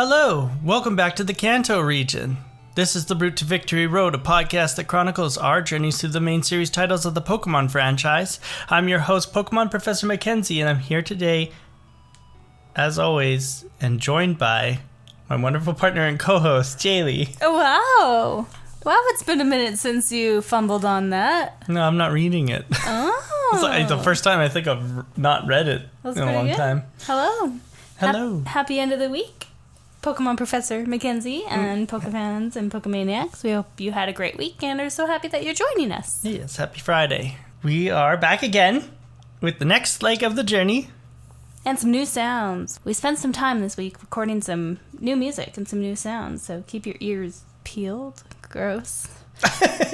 Hello, welcome back to the Kanto region. This is the Route to Victory Road, a podcast that chronicles our journeys through the main series titles of the Pokemon franchise. I'm your host, Pokemon Professor Mackenzie, and I'm here today, as always, and joined by my wonderful partner and co-host, Jaylee. Oh, wow, it's been a minute since you fumbled on that. No, I'm not reading it. Oh. It's like the first time I think I've not read it in a long time. Hello. Hello. Happy end of the week, Pokemon Professor Mackenzie and Pokefans and Pokemaniacs. We hope you had a great week and are so happy that you're joining us. Yes, happy Friday. We are back again with the next leg of the journey. And some new sounds. We spent some time this week recording some new music and some new sounds, so keep your ears peeled. Gross.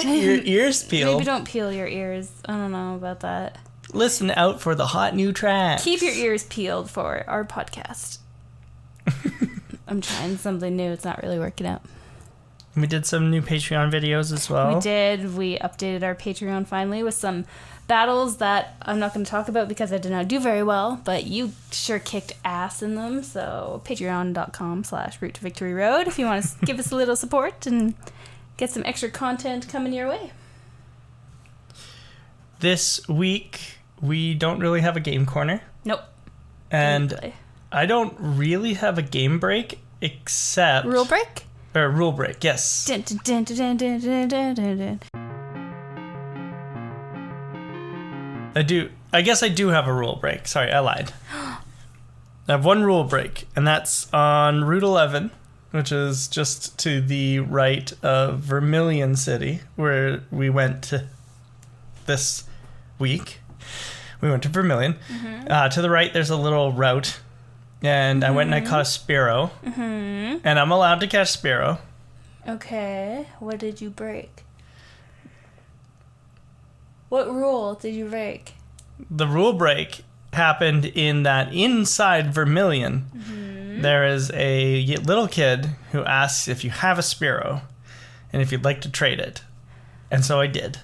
Your ears peeled? Maybe don't peel your ears. I don't know about that. Listen out for the hot new tracks. Keep your ears peeled for our podcast. I'm trying something new. It's not really working out. We did some new Patreon videos as well. We did. We updated our Patreon finally with some battles that I'm not going to talk about because I did not do very well, but you sure kicked ass in them. So patreon.com/Route to Victory Road if you want to give us a little support and get some extra content coming your way. This week, we don't really have a game corner. Nope. And I don't really have a game break except... Rule break? Or rule break, yes. Dun, dun, dun, dun, dun, dun, dun, dun, dun. I guess I do have a rule break. Sorry, I lied. I have one rule break, and that's on Route 11, which is just to the right of Vermilion City, where we went to this week. We went to Vermilion. Mm-hmm. To the right, there's a little route, and I went and I caught a Spearow, and I'm allowed to catch Spearow. Okay, what did you break? What rule did you break? The rule break happened in that inside Vermilion, there is a little kid who asks if you have a Spearow and if you'd like to trade it. And so I did.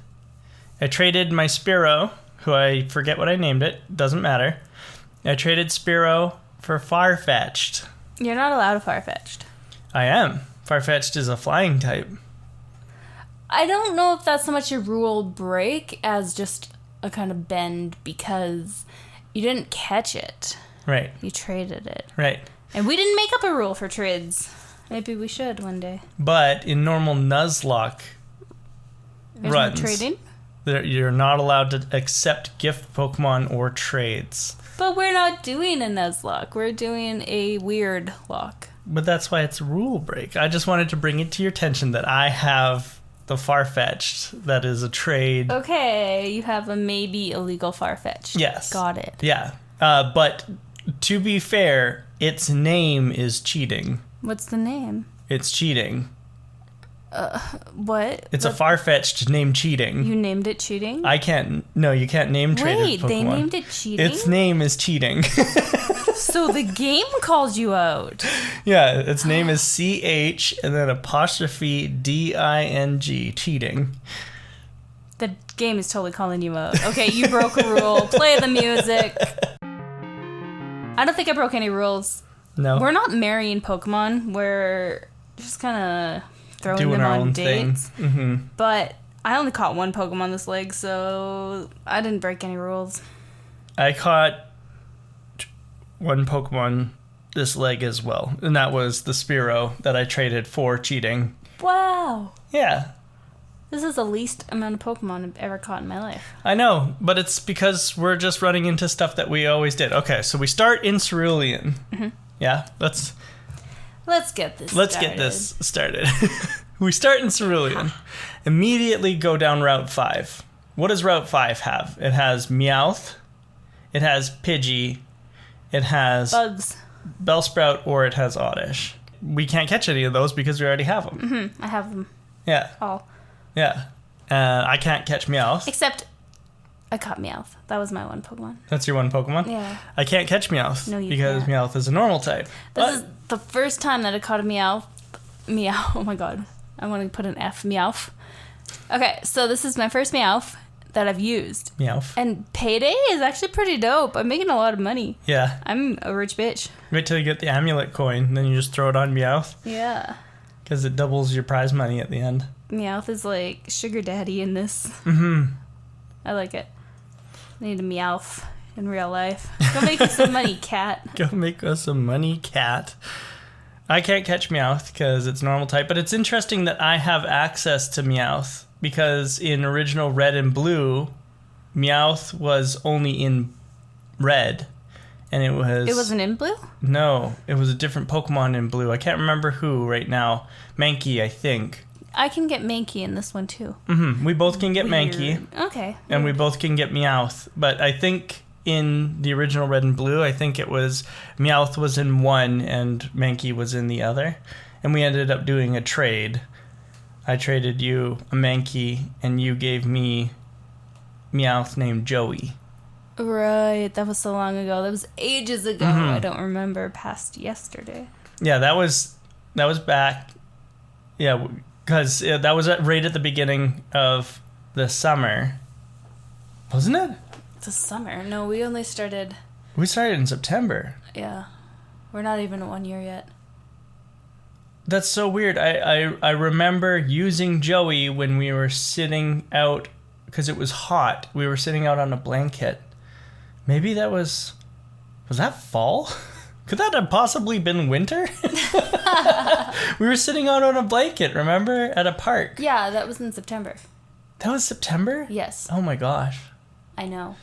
I traded my Spearow, who I forget what I named it, doesn't matter. I traded Spearow for Farfetch'd. You're not allowed a Farfetch'd. I am. Farfetch'd is a flying type. I don't know if that's so much a rule break as just a kind of bend because you didn't catch it. Right. You traded it. Right. And we didn't make up a rule for trades. Maybe we should one day. But in normal Nuzlocke runs, no trading? You're not allowed to accept gift Pokemon or trades. But we're not doing a Nuzlocke. We're doing a weird lock. But that's why it's a rule break. I just wanted to bring it to your attention that I have the Farfetch'd that is a trade. Okay, you have a maybe illegal Farfetch'd. Yes. Got it. Yeah. But to be fair, its name is cheating. What's the name? It's cheating. What? It's a Farfetch'd named Cheating. You named it Cheating? I can't... No, you can't name traded Pokemon. Wait, they named it Cheating? Its name is Cheating. So the game called you out. Yeah, its name is CH and then apostrophe DING. Cheating. The game is totally calling you out. Okay, you broke a rule. Play the music. I don't think I broke any rules. No. We're not marrying Pokemon. We're just kind of throwing doing them our on own dates. thing. Mm-hmm. But I only caught one Pokemon this leg, so I didn't break any rules. I caught one Pokemon this leg as well, and that was the Spearow that I traded for Cheating. Wow. Yeah. This is the least amount of Pokemon I've ever caught in my life. I know, but it's because we're just running into stuff that we always did. Okay, so we start in Cerulean. Mm-hmm. Yeah, Let's get this started. We start in Cerulean. Immediately go down Route 5. What does Route 5 have? It has Meowth. It has Pidgey. It has... Bugs. Bellsprout, or it has Oddish. We can't catch any of those because we already have them. Mm-hmm. I have them. Yeah. All. Yeah. I can't catch Meowth. Except I caught Meowth. That was my one Pokemon. That's your one Pokemon? Yeah. I can't catch Meowth. No, you because can't. Meowth is a normal type. This is the first time that I caught a Meow. Oh my god. I want to put an F. Meowth. Okay, so this is my first Meowth. that I've used. Meowth. And payday is actually pretty dope. I'm making a lot of money. Yeah. I'm a rich bitch. Wait till you get the amulet coin, then you just throw it on Meowth. Yeah. Because it doubles your prize money at the end. Meowth is like sugar daddy in this. Mm-hmm. I like it. I need a Meowth in real life. Go make us some money, cat. Go make us some money, cat. I can't catch Meowth because it's normal type, but it's interesting that I have access to Meowth because in original Red and Blue, Meowth was only in Red, and it wasn't in Blue? No, it was a different Pokemon in Blue. I can't remember who right now. Mankey, I think. I can get Mankey in this one too. Mm-hmm. We both can get Weird. Mankey. Okay. And we both can get Meowth, but I think in the original Red and Blue, I think it was Meowth was in one and Mankey was in the other. And we ended up doing a trade. I traded you a Mankey and you gave me Meowth named Joey. Right, that was so long ago. That was ages ago. Mm-hmm. I don't remember past yesterday. Yeah, that was back. Yeah, because that was right at the beginning of the summer. Wasn't it? It's a summer. No, we only started... We started in September. Yeah. We're not even at 1 year yet. That's so weird. I remember using Joey when we were sitting out, because it was hot. We were sitting out on a blanket. Maybe that was that fall? Could that have possibly been winter? We were sitting out on a blanket, remember? At a park. Yeah, that was in September. That was September? Yes. Oh my gosh. I know.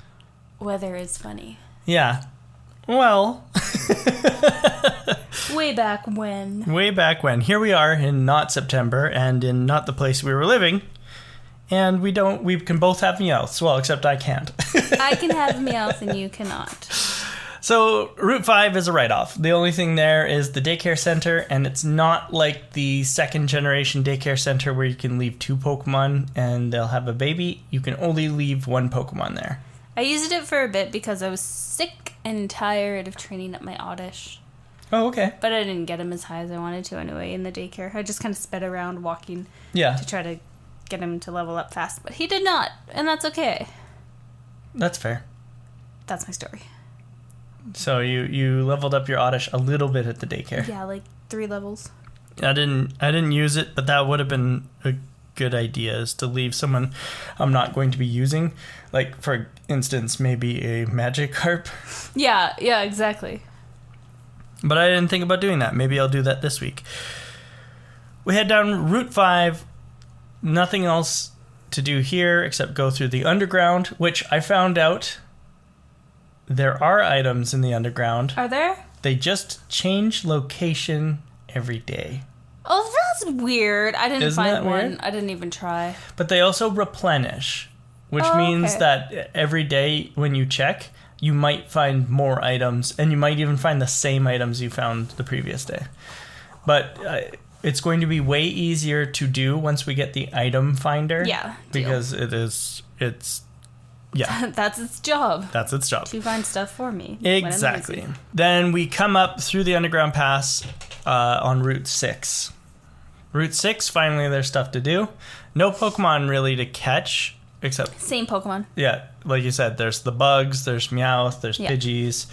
Weather is funny. Yeah. Well. Way back when. Way back when. Here we are in not September and in not the place we were living. And we can both have Meowths. Well, except I can't. I can have Meowth and you cannot. So Route 5 is a write-off. The only thing there is the daycare center, and it's not like the second generation daycare center where you can leave 2 Pokemon and they'll have a baby. You can only leave 1 Pokemon there. I used it for a bit because I was sick and tired of training up my Oddish. Oh, okay. But I didn't get him as high as I wanted to anyway in the daycare. I just kind of sped around walking to try to get him to level up fast. But he did not, and that's okay. That's fair. That's my story. So you leveled up your Oddish a little bit at the daycare. Yeah, like 3 levels. I didn't use it, but that would have been a good idea, is to leave someone I'm not going to be using. Like, for instance, maybe a Magikarp. Yeah, exactly. But I didn't think about doing that. Maybe I'll do that this week. We head down Route 5. Nothing else to do here except go through the underground, which I found out there are items in the underground. Are there? They just change location every day. Oh, that's weird. I didn't Isn't find that one. weird? I didn't even try. But they also replenish, which means that every day when you check, you might find more items, and you might even find the same items you found the previous day. But it's going to be way easier to do once we get the item finder. Yeah. Because it's That's its job. That's its job. To find stuff for me. Exactly. Then we come up through the underground pass on Route 6. Route 6, finally there's stuff to do. No Pokemon really to catch, except... Same Pokemon. Yeah, like you said, there's the bugs, there's Meowth, there's Pidgeys,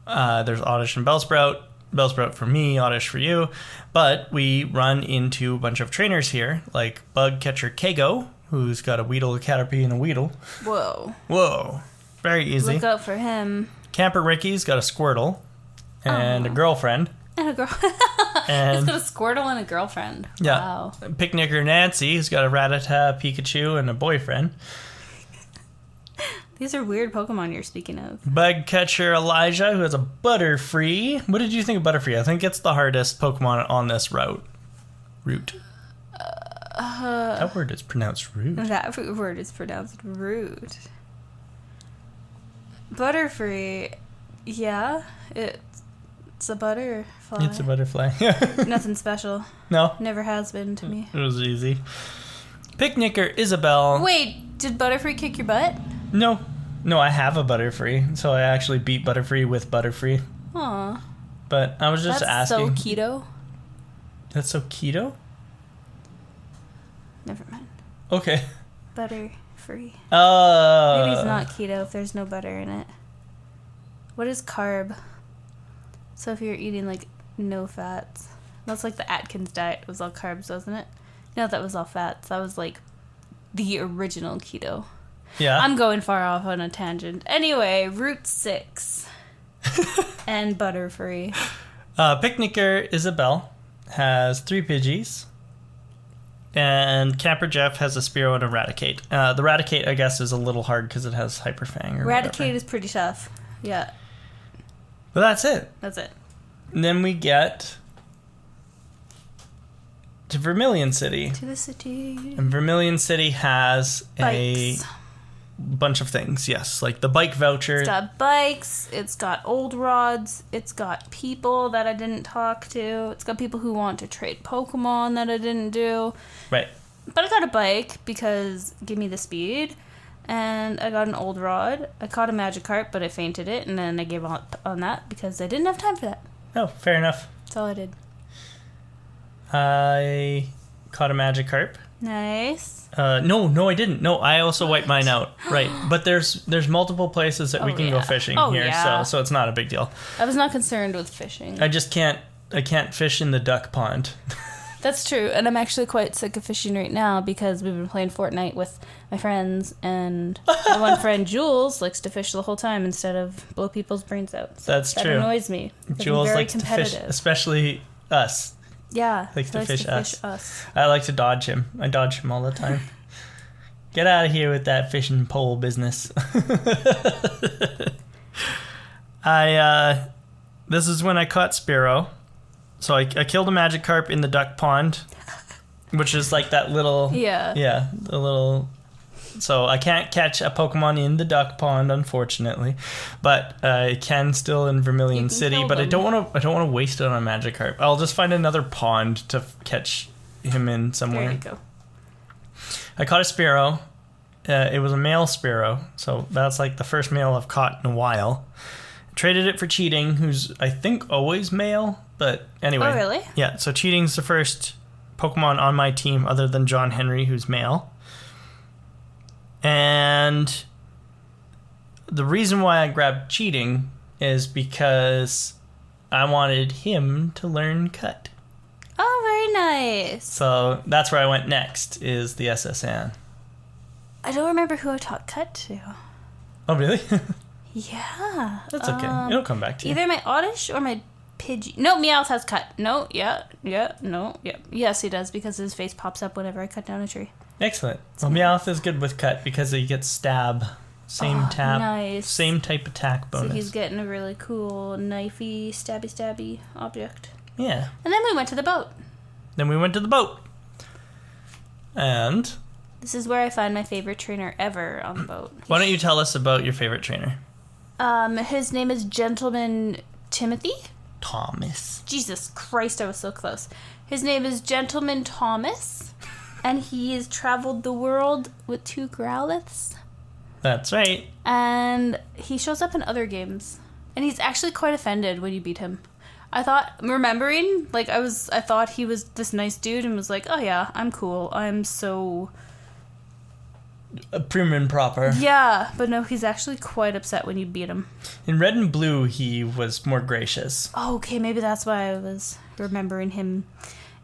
there's Oddish and Bellsprout. Bellsprout for me, Oddish for you. But we run into a bunch of trainers here, like Bug Catcher Kago, who's got a Weedle, a Caterpie, and a Weedle. Whoa. Very easy. Look out for him. Camper Ricky's got a Squirtle and a girlfriend. And a girl. And he's got a Squirtle and a girlfriend. Yeah. Wow. Picnicker Nancy, who's got a Rattata, Pikachu, and a boyfriend. These are weird Pokemon you're speaking of. Bug Catcher Elijah, who has a Butterfree. What did you think of Butterfree? I think it's the hardest Pokemon on this route. That word is pronounced rude. That word is pronounced rude. Butterfree, yeah, it's a butterfly. It's a butterfly. Nothing special. No. Never has been to me. It was easy. Picnicker Isabel. Wait, did Butterfree kick your butt? No, I have a Butterfree, so I actually beat Butterfree with Butterfree. Aw. But I was just asking. That's so keto. That's so keto? Never mind. Okay. Butterfree. free. Oh. Maybe it's not keto if there's no butter in it. What is carb? So if you're eating like no fats. That's like the Atkins diet. It was all carbs, wasn't it? No, that was all fats. That was like the original keto. Yeah. I'm going far off on a tangent. Anyway, Route 6. And butter free. Picnicker Isabel has 3 Pidgeys. And Camper Jeff has a Spearow and a Raticate. The Raticate, I guess, is a little hard because it has Hyperfang or Raticate whatever. is pretty tough. Yeah. But that's it. That's it. And then we get to Vermilion City. To the city. And Vermilion City has Bikes. a bunch of things, yes. Like the bike voucher. It's got bikes. It's got old rods. It's got people that I didn't talk to. It's got people who want to trade Pokemon that I didn't do. Right. But I got a bike because give me the speed. And I got an old rod. I caught a Magikarp, but I fainted it. And then I gave up on that because I didn't have time for that. Oh, fair enough. That's all I did. I caught a Magikarp. Nice. No, I didn't. No, I also wiped mine out. Right. But there's multiple places that we can go fishing here, yeah. so it's not a big deal. I was not concerned with fishing. I can't fish in the duck pond. That's true, and I'm actually quite sick of fishing right now because we've been playing Fortnite with my friends, and my one friend, Jules, likes to fish the whole time instead of blow people's brains out. So That's that true. Annoys me. Jules likes to fish, especially us. Yeah, Likes to fish us. us. I like to dodge him. I dodge him all the time. Get out of here with that fishing pole business. This is when I caught Spearow. So I killed a Magikarp in the duck pond, which is like that little... Yeah, the little... So I can't catch a Pokemon in the duck pond, unfortunately, but I can still in Vermilion City. But I don't want to waste it on a Magikarp. I'll just find another pond to catch him in somewhere. There you go. I caught a Spearow. It was a male Spearow, so that's like the first male I've caught in a while. Traded it for Cheating, who's I think always male, but anyway. Oh, really? Yeah, so Cheating's the first Pokemon on my team other than John Henry, who's male. And the reason why I grabbed Cheating is because I wanted him to learn Cut. Oh, very nice. So that's where I went next, is the SSN. I don't remember who I taught Cut to. Oh, really? Yeah. That's okay. It'll come back to you. Either my Oddish or my Pidgey. No, Meowth has Cut. No, yeah. Yes, he does, because his face pops up whenever I cut down a tree. Excellent. Well, Meowth is good with Cut because he gets Stab. Same tap. Nice. Same type attack bonus. So he's getting a really cool knifey, stabby object. Yeah. And then we went to the boat. And this is where I find my favorite trainer ever on the boat. why don't you tell us about your favorite trainer? His name is Gentleman Timothy. Thomas. Jesus Christ, I was so close. His name is Gentleman Thomas, and he has traveled the world with 2 Growliths. That's right. And he shows up in other games, and he's actually quite offended when you beat him. I thought he was this nice dude and was like, oh yeah, I'm cool. I'm so... Prim and proper. Yeah, but no, he's actually quite upset when you beat him. In Red and Blue, he was more gracious. Oh, okay, maybe that's why I was remembering him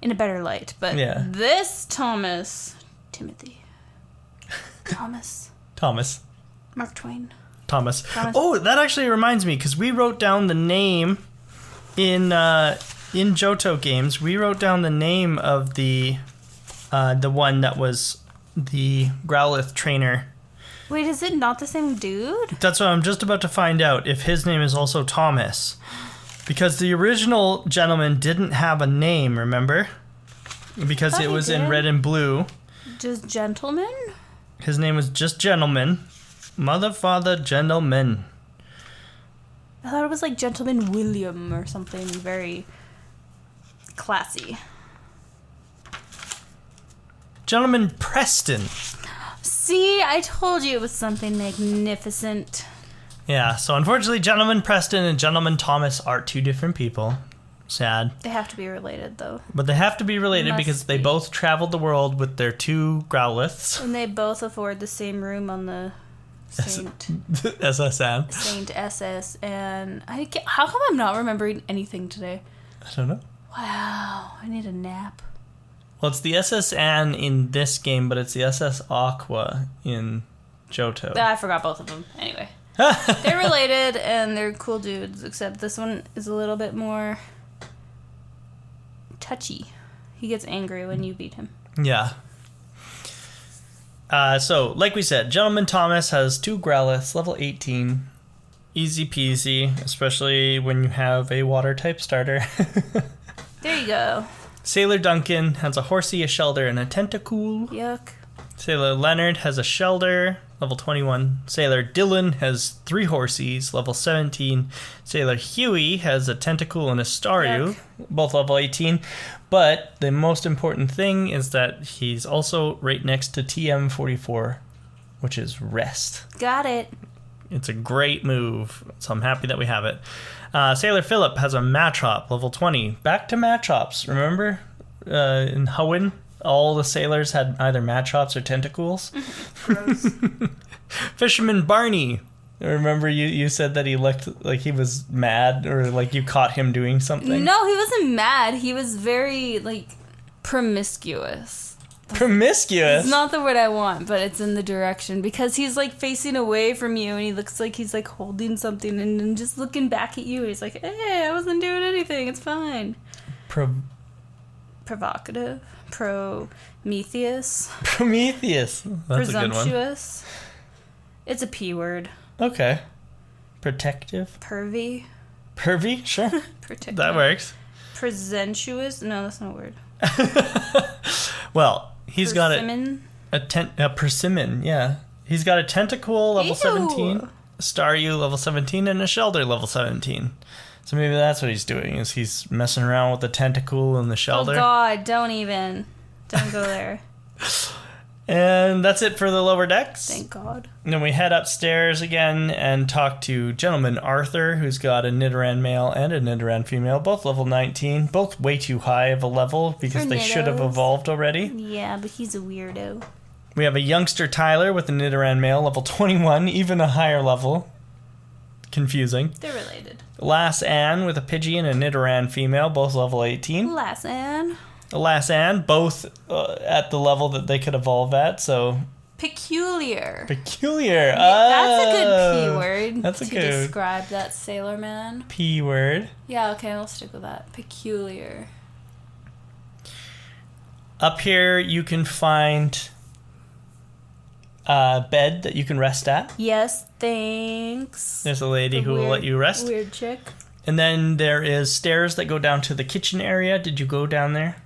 in a better light. But yeah. This Thomas... Mark Twain. Thomas. Oh, that actually reminds me, because we wrote down the name in Johto games. We wrote down the name of the one that was the Growlithe trainer. Wait, is it not the same dude? That's what I'm just about to find out, if his name is also Thomas. Because the original gentleman didn't have a name, remember? Because it was in Red and Blue. Just Gentleman? His name was just Gentleman. Mother, father, gentleman. I thought it was like Gentleman William or something very classy. Gentleman Preston. See, I told you it was something magnificent. Yeah, so unfortunately, Gentleman Preston and Gentleman Thomas are 2 different people. Sad. They have to be related, though. But they have to be related Must because they be. both traveled the world with their 2 growliths. And they both afford the same room on the Saint SSN. Saint SS. And how come I'm not remembering anything today? I don't know. Wow, I need a nap. Well, it's the SS Anne in this game, but it's the SS Aqua in Johto. I forgot both of them. Anyway. They're related and they're cool dudes, except this one is a little bit more touchy. He gets angry when you beat him. Yeah. So, like we said, Gentleman Thomas has 2 Growliths, level 18. Easy peasy, especially when you have a water-type starter. There you go. Sailor Duncan has a Horsey, a Shelder, and a Tentacool. Yuck. Sailor Leonard has a Shelder, level 21. Sailor Dylan has 3 Horsies, level 17. Sailor Huey has a Tentacool and a Staryu, both level 18. But the most important thing is that he's also right next to TM44, which is Rest. Got it. It's a great move, so I'm happy that we have it. Sailor Phillip has a Machop, level 20. Back to Machops, remember? In Hoenn, all the sailors had either Machops or Tentacools. Gross. Fisherman Barney. Remember you said that he looked like he was mad, or like you caught him doing something? No, he wasn't mad. He was very, promiscuous. Promiscuous? It's not the word I want, but it's in the direction. Because he's, facing away from you, and he looks like he's, holding something and then just looking back at you. He's like, hey, I wasn't doing anything. It's fine. Provocative. Prometheus. Prometheus. That's a good one. Presumptuous. It's a P word. Okay. Protective. Pervy. Pervy? Sure. Protective. That works. Presentuous? No, that's not a word. Well, he's Persimmon? got a persimmon, yeah. He's got a Tentacool, level Ew. 17, a Staryu, level 17, and a Shelder, level 17. So maybe that's what he's doing, is he's messing around with the Tentacool and the Shelder. Oh god, don't go there. And that's it for the lower decks. Thank god. And then we head upstairs again and talk to Gentleman Arthur, who's got a Nidoran male and a Nidoran female, both level 19, both way too high of a level because For they should have Nidos. evolved already. Yeah, but he's a weirdo. We have a youngster Tyler with a Nidoran male, level 21, even a higher level. Confusing. They're related. Lass Ann with a Pidgey and a Nidoran female, both level 18. Lass Ann. Lass Ann, both at the level that they could evolve at, so... Peculiar. Peculiar. That's a good P word That's a to good describe that sailor man. P word. Yeah, okay, I'll stick with that. Peculiar. Up here, you can find a bed that you can rest at. Yes, thanks. There's a lady The who will let you rest. Weird chick. And then there is stairs that go down to the kitchen area. Did you go down there?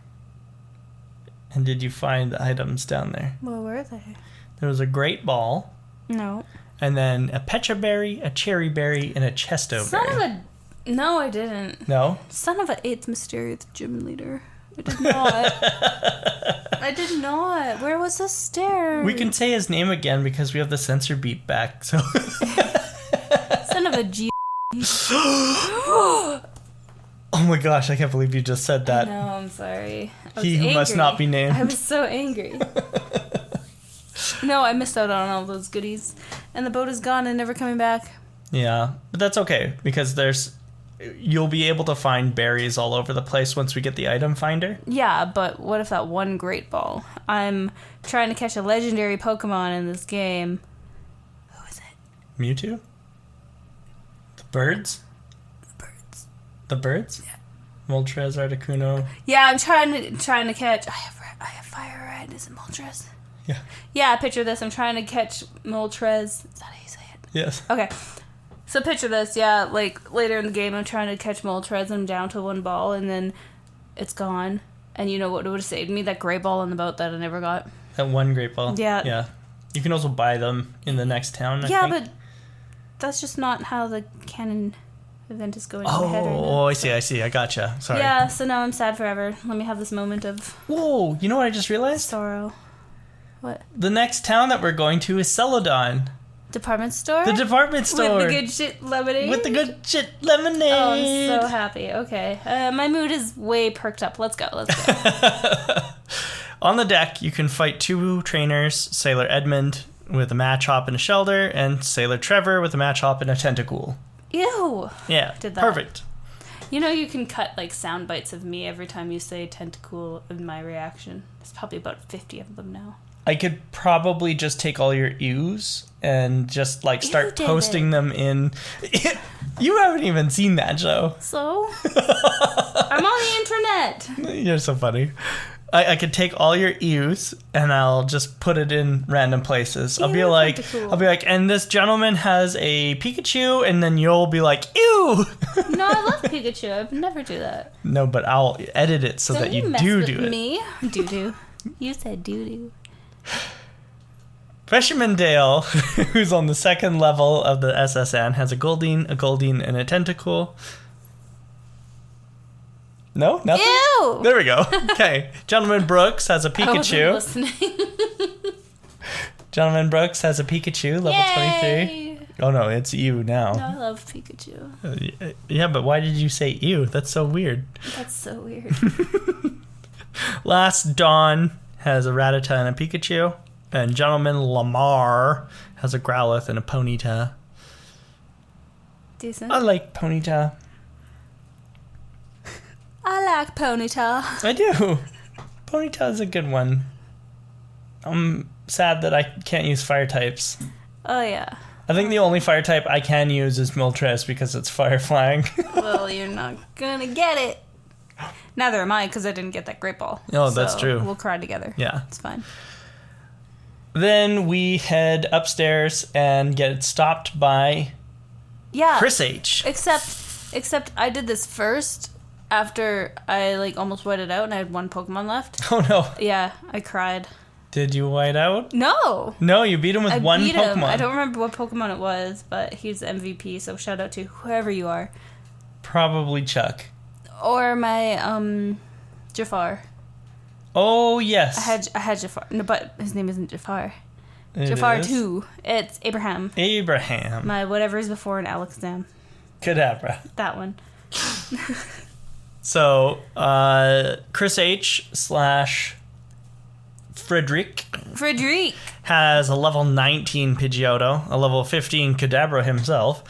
And did you find the items down there? What were they? There was a great ball. No. And then a pecha berry, a cherry berry, and a chesto Son berry. of a... No, I didn't. No? Son of a 8th mysterious gym leader. I did not. I did not. Where was the stairs? We can say his name again because we have the censor beat back. So. Son of a G... Oh my gosh, I can't believe you just said that. No, I'm sorry. I was He who must angry. not be named. I was so angry. No, I missed out on all those goodies. And the boat is gone and never coming back. Yeah, but that's okay because you'll be able to find berries all over the place once we get the item finder. Yeah, but what if that one great ball? I'm trying to catch a legendary Pokemon in this game. Who is it? Mewtwo? The birds? The birds? Yeah. Moltres, Articuno. Yeah, I'm trying to catch. I have Fire Red. Is it Moltres? Yeah. Yeah, picture this. I'm trying to catch Moltres. Is that how you say it? Yes. Okay. So picture this. Yeah, later in the game, I'm trying to catch Moltres. And I'm down to one ball, and then it's gone. And you know what would have saved me? That gray ball in the boat that I never got. That one great ball. Yeah. Yeah. You can also buy them in the next town, I think. But that's just not how the canon event is going in my head right now. Oh, I see. I gotcha. Sorry. Yeah, so now I'm sad forever. Let me have this moment of Whoa, you know what I just realized? sorrow. What? The next town that we're going to is Celadon. Department store? The department store. With the good shit lemonade? With the good shit lemonade. Oh, I'm so happy. Okay. My mood is way perked up. Let's go. On the deck, you can fight 2 trainers, Sailor Edmund with a match hop and a shelter, and Sailor Trevor with a match hop and a tentacool. Ew. Yeah, Did that. Perfect. You know you can cut like sound bites of me every time you say tentacool in my reaction. There's probably about 50 of them now. I could probably just take all your ews and just like start posting them in. You haven't even seen that show. So? I'm on the internet. You're so funny. I could take all your ews and I'll just put it in random places. I'll be like, and this gentleman has a Pikachu, and then you'll be like, ew. No, I love Pikachu. I would never do that. No, but I'll edit it so that you do it. Me? Do. You said do. Fisherman Dale, who's on the 2nd level of the SSN, has a Goldeen, and a Tentacool. No? Nothing? Ew! There we go. Okay. Gentleman Brooks has a Pikachu. I wasn't listening. Gentleman Brooks has a Pikachu, level 23. Oh no, it's you now. No, I love Pikachu. Yeah, but why did you say ew? That's so weird. That's so weird. Last, Dawn has a Rattata and a Pikachu. And Gentleman Lamar has a Growlithe and a Ponyta. Decent. I like Ponyta. I like Ponyta. I do. Ponyta is a good one. I'm sad that I can't use fire types. Oh, yeah. I think the only fire type I can use is Moltres because it's fire flying. Well, you're not gonna get it. Neither am I because I didn't get that great ball. Oh, that's true. We'll cry together. Yeah. It's fine. Then we head upstairs and get stopped by Chris H. Except I did this first after I almost whited out and I had 1 Pokemon left. Oh no. Yeah, I cried. Did you white out? No. No, you beat him with one Pokemon. I don't remember what Pokemon it was, but he's MVP, so shout out to whoever you are. Probably Chuck. Or my Jafar. Oh yes. I had Jafar. No, but his name isn't Jafar. It Jafar is? 2. It's Abraham. My whatever is before an Alakazam. Kadabra. That one. So, Chris H / Frederick has a level 19 Pidgeotto, a level 15 Kadabra himself,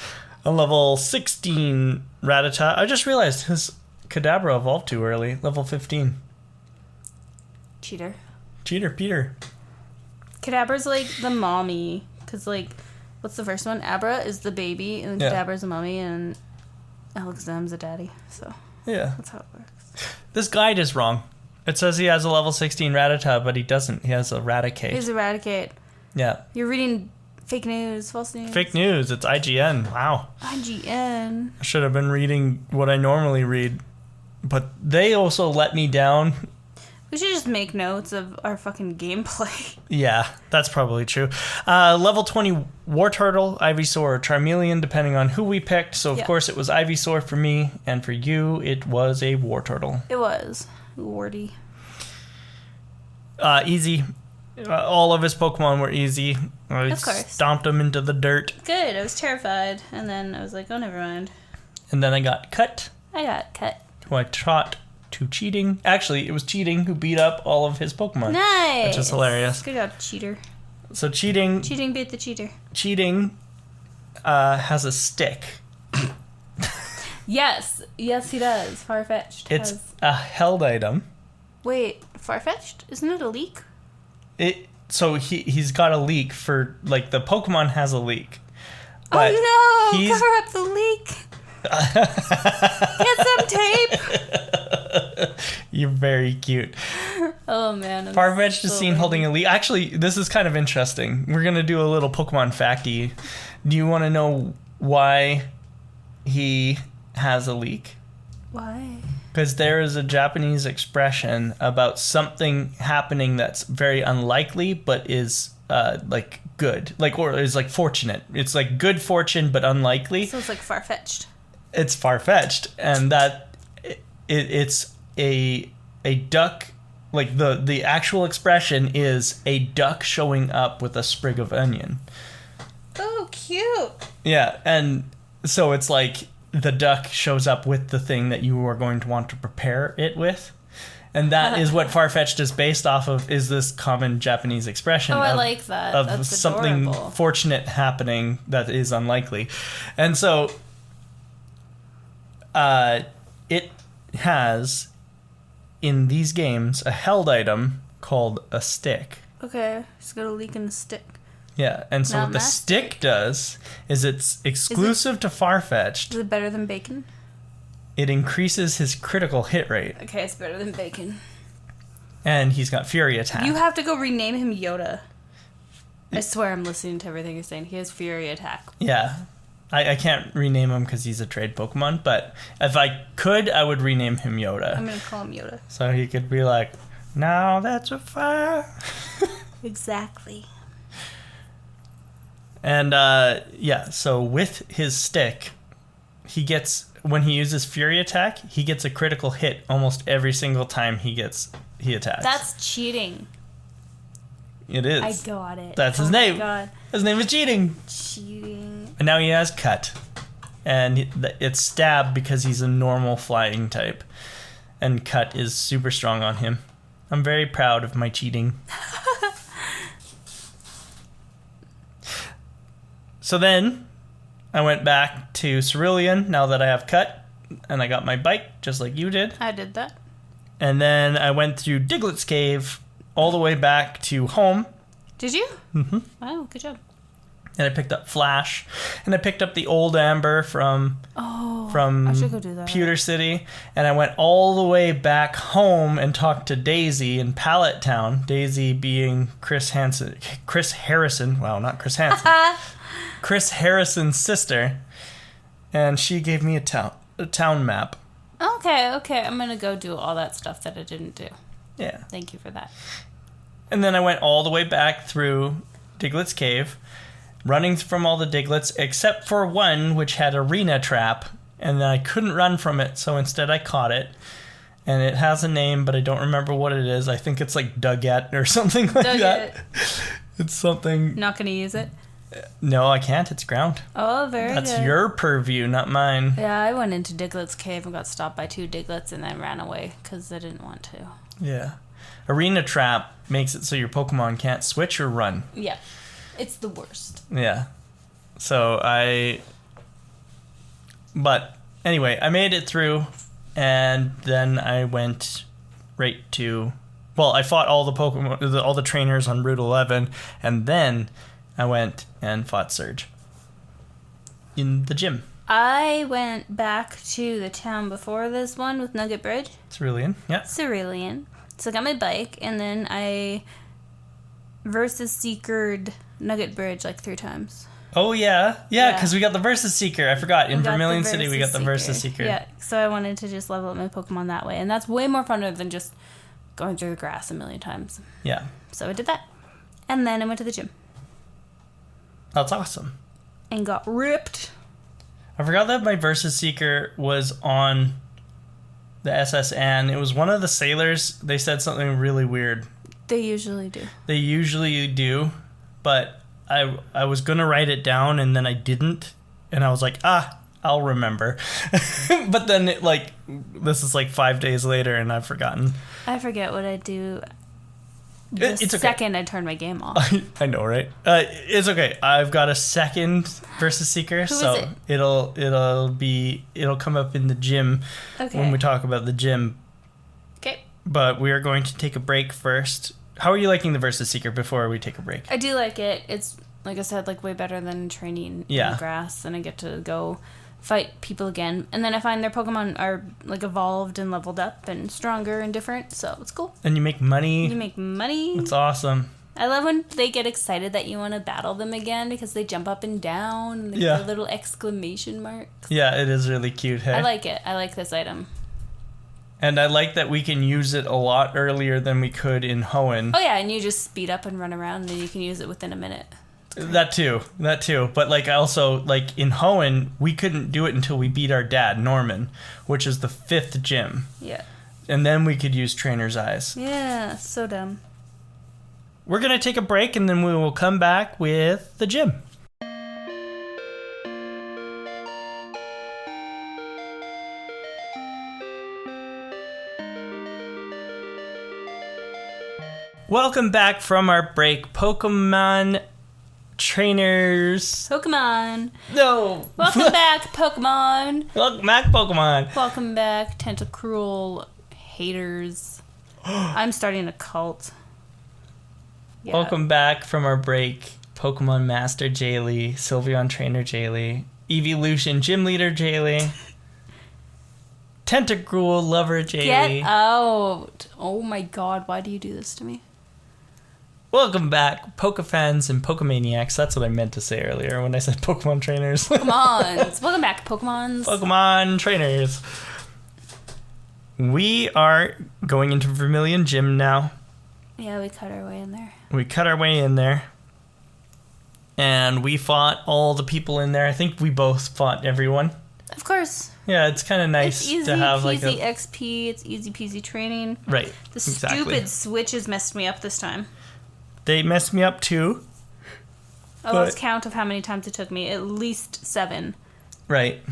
a level 16 Rattata. I just realized his Kadabra evolved too early, level 15. Cheater, Peter. Kadabra's like the mommy, because what's the first one? Abra is the baby, and then Kadabra's the mommy, and Alakazam's the daddy. So yeah, that's how it works. This guide is wrong. It says he has a level 16 Rattata, but he doesn't. He has Eradicate. He's Eradicate. Yeah. You're reading fake news, false news. Fake news. It's IGN. Wow. IGN. I should have been reading what I normally read, but they also let me down. We should just make notes of our fucking gameplay. Yeah, that's probably true. Level 20 Wartortle, Ivysaur, Charmeleon, depending on who we picked. So, of course, it was Ivysaur for me, and for you, it was a Wartortle. It was. Warty. Easy. All of his Pokemon were easy. I stomped them into the dirt. Good. I was terrified. And then I was like, oh, never mind. And then I got cut. Who I taught to cheating. Actually, it was Cheating who beat up all of his Pokemon. Nice. Which is hilarious. Good job, cheater. So Cheating beat the cheater. Cheating has a stick. Yes, he does. Farfetch'd. It's a held item. Wait, Farfetch'd? Isn't it a leak? So he's got a leak for the Pokemon has a leak. But oh no! Cover up the leak. Get some tape. You're very cute. Oh man. Farfetch'd is seen holding a leak. Actually, this is kind of interesting. We're gonna do a little Pokemon facty. Do you want to know why he has a leak? Why? Because there is a Japanese expression about something happening that's very unlikely, but is good, or is fortunate. It's good fortune, but unlikely. So it's far-fetched. It's far-fetched, and that it's a duck. The actual expression is a duck showing up with a sprig of onion. cute. Yeah, and so it's like the duck shows up with the thing that you are going to want to prepare it with. And that is what Farfetched is based off of, is this common Japanese expression. Oh, I like that. Of That's something adorable. fortunate happening that is unlikely. And so it has, in these games, a held item called a stick. Okay, it's got a leak in the stick. Yeah, and so Not what the my stick does is it's exclusive to Farfetched. Is it better than bacon? It increases his critical hit rate. Okay, it's better than bacon. And he's got Fury Attack. You have to go rename him Yoda. I swear I'm listening to everything you're saying. He has Fury Attack. Yeah. I can't rename him because he's a trade Pokemon, but if I could, I would rename him Yoda. I'm going to call him Yoda. So he could be like, now that's a fire. Exactly. And, yeah, so with his stick, he gets, when he uses Fury Attack, he gets a critical hit almost every single time he attacks. That's cheating. It is. I got it. That's his my name. God. His name is Cheating. Cheating. And now he has Cut. And it's Stab because he's a normal flying type. And Cut is super strong on him. I'm very proud of my Cheating. So then, I went back to Cerulean now that I have Cut. And I got my bike, just like you did. I did that. And then I went through Diglett's Cave all the way back to home. Did you? Mm-hmm. Wow, good job. And I picked up Flash. And I picked up the old Amber from I should go do that. Pewter City. And I went all the way back home and talked to Daisy in Pallet Town. Daisy being Chris Harrison. Wow, not Chris Hansen. Chris Harrison's sister. And she gave me a town map. Okay. I'm going to go do all that stuff that I didn't do. Yeah. Thank you for that. And then I went all the way back through Diglett's Cave, running from all the Diglets, except for one which had arena trap, and I couldn't run from it, so instead I caught it. And it has a name, but I don't remember what it is. I think it's like Duggett or something like that. It's something... Not going to use it? No, I can't. It's ground. Oh, very good. That's your purview, not mine. Yeah, I went into Diglett's Cave and got stopped by 2 Diglets and then ran away because I didn't want to. Yeah. Arena trap makes it so your Pokemon can't switch or run. Yeah. It's the worst. Yeah. But anyway, I made it through, and then I went right to... Well, I fought all the Pokemon, all the trainers on Route 11, and then I went and fought Surge in the gym. I went back to the town before this one with Nugget Bridge. Cerulean, yeah. Cerulean. So I got my bike, and then I versus Seekered Nugget Bridge like 3 times. Oh, yeah. Yeah, because we got the Versus Seeker. I forgot. In Vermilion City, we got the Versus Seeker. Yeah, so I wanted to just level up my Pokemon that way. And that's way more fun than just going through the grass a million times. Yeah. So I did that. And then I went to the gym. That's awesome. And got ripped. I forgot that my Versus Seeker was on the SSN. It was one of the sailors. They said something really weird. They usually do. But I was going to write it down, and then I didn't. And I was like, I'll remember. But then, this is 5 days later, and I've forgotten. I forget what I do It's okay. second I turn my game off. I know, right? It's okay. I've got a second Versus Seeker, Who is it? it'll come up in the gym when we talk about the gym. Okay. But we are going to take a break first. How are you liking the Versus Seeker before we take a break? I do like it. It's, like I said, way better than training in the grass, and I get to go fight people again. And then I find their Pokemon are, evolved and leveled up and stronger and different, so it's cool. And you make money. It's awesome. I love when they get excited that you want to battle them again because they jump up and down and they get little exclamation marks. Yeah, it is really cute, hey? I like it. I like this item. And I like that we can use it a lot earlier than we could in Hoenn. Oh, yeah, and you just speed up and run around, and then you can use it within a minute. That too. But, also, in Hoenn, we couldn't do it until we beat our dad, Norman, which is the 5th gym. Yeah. And then we could use Trainer's Eyes. Yeah, so dumb. We're going to take a break, and then we will come back with the gym. Welcome back from our break, Pokemon trainers. Pokemon. No. Welcome back, Pokemon. Welcome back, Pokemon. Welcome back, tentacruel haters. I'm starting a cult. Yeah. Welcome back from our break, Pokemon Master Jaylee, Sylveon Trainer Jaylee, Evolution Gym Leader Jaylee, Tentacruel Lover Jaylee. Get out. Oh my god, why do you do this to me? Welcome back, Pokefans and Pokemaniacs. That's what I meant to say earlier when I said Pokemon trainers. Pokemons. Welcome back, Pokemons. Pokemon trainers. We are going into Vermilion Gym now. Yeah, we cut our way in there. And we fought all the people in there. I think we both fought everyone. Of course. Yeah, it's kind of nice it's easy to have peasy like a XP. It's easy peasy training. Right. The stupid switches messed me up this time. They messed me up too. I lost count of how many times it took me. At least 7. Right.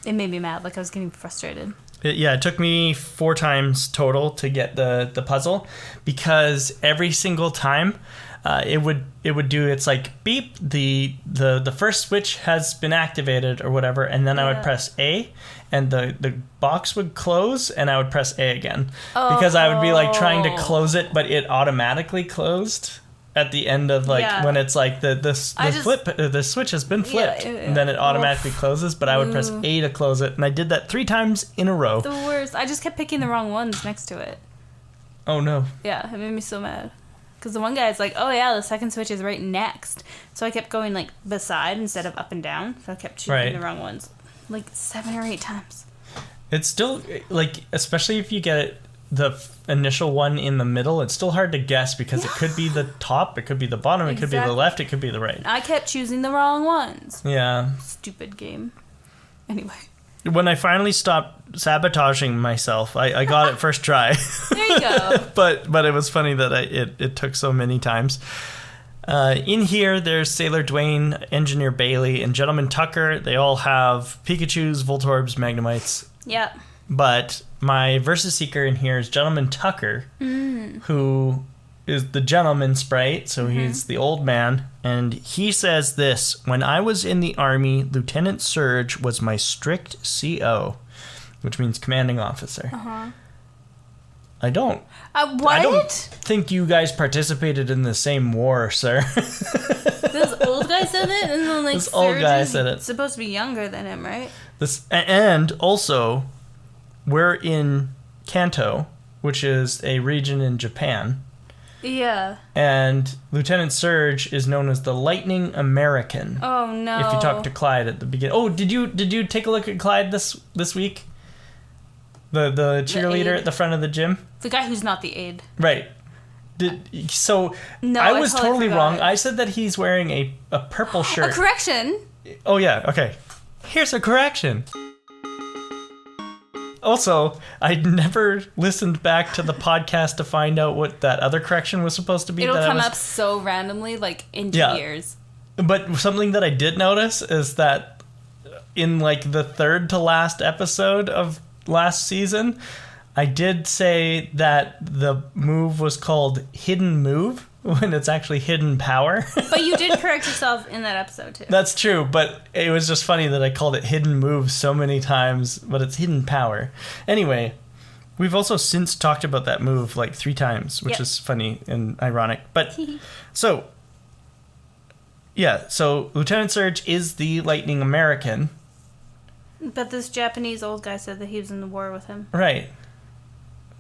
It made me mad. Like I was getting frustrated. It took me 4 times total to get the puzzle, because every single time it would do, it's like beep, the first switch has been activated or whatever, and then I would press A and the box would close and I would press A again, because I would be like trying to close it, but it automatically closed at the end of when it's like the switch has been flipped, and then it automatically closes, but I would press A to close it, and I did that 3 times in a row. The worst. I just kept picking the wrong ones next to it. Oh no. Yeah, it made me so mad. Because the one guy's like, oh yeah, the second switch is right next. So I kept going like beside instead of up and down. So I kept choosing the wrong ones. Like 7 or 8 times. It's still, like, especially if you get the initial one in the middle, it's still hard to guess, because it could be the top, it could be the bottom, it could be the left, it could be the right. I kept choosing the wrong ones. Yeah. Stupid game. Anyway. When I finally stopped sabotaging myself, I got it first try. There you go. but it was funny that it took so many times. In here, there's Sailor Dwayne, Engineer Bailey, and Gentleman Tucker. They all have Pikachus, Voltorbs, Magnemites. Yeah. But my Versus Seeker in here is Gentleman Tucker, who is the gentleman sprite, so he's the old man. And he says this: when I was in the Army, Lieutenant Surge was my strict CO, which means commanding officer. I don't. What? I don't think you guys participated in the same war, sir. This old guy said it, and then this old guy said it. Supposed to be younger than him, right? And also, we're in Kanto, which is a region in Japan. Yeah. And Lieutenant Surge is known as the Lightning American. Oh no. If you talk to Clyde at the beginning. Oh, did you take a look at Clyde this week? The cheerleader at the front of the gym? The guy who's not the aide. Right. No, I was totally wrong. I said that he's wearing a purple shirt. A correction. Oh yeah, okay. Here's a correction. Also, I never listened back to the podcast to find out what that other correction was supposed to be. It'll come up so randomly, like in 2 years. But something that I did notice is that in like the 3rd to last episode of last season, I did say that the move was called Hidden Move, when it's actually Hidden Power. But you did correct yourself in that episode, too. That's true, but it was just funny that I called it Hidden Move so many times, but it's Hidden Power. Anyway, we've also since talked about that move like 3 times, which is funny and ironic. But, so Lieutenant Surge is the Lightning American. But this Japanese old guy said that he was in the war with him. Right.